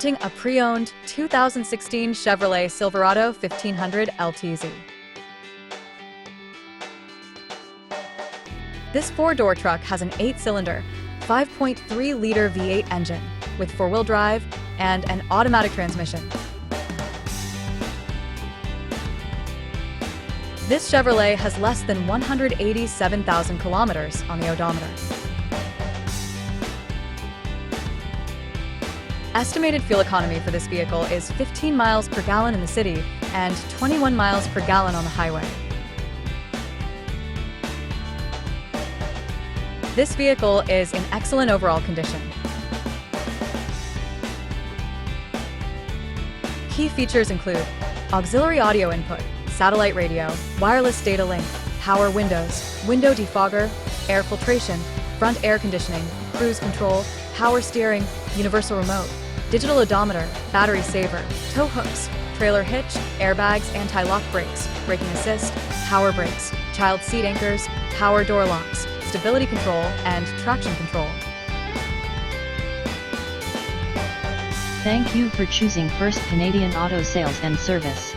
A pre-owned 2016 Chevrolet Silverado 1500 LTZ. This four-door truck has an 8-cylinder, 5.3-liter V8 engine with four-wheel drive and an automatic transmission. This Chevrolet has less than 187,000 kilometers on the odometer. Estimated fuel economy for this vehicle is 15 miles per gallon in the city and 21 miles per gallon on the highway. This vehicle is in excellent overall condition. Key features include auxiliary audio input, satellite radio, wireless data link, power windows, window defogger, air filtration, front air conditioning, cruise control, power steering, universal remote, digital odometer, battery saver, tow hooks, trailer hitch, airbags, anti-lock brakes, braking assist, power brakes, child seat anchors, power door locks, stability control, and traction control. Thank you for choosing First Canadian Auto Sales and Service.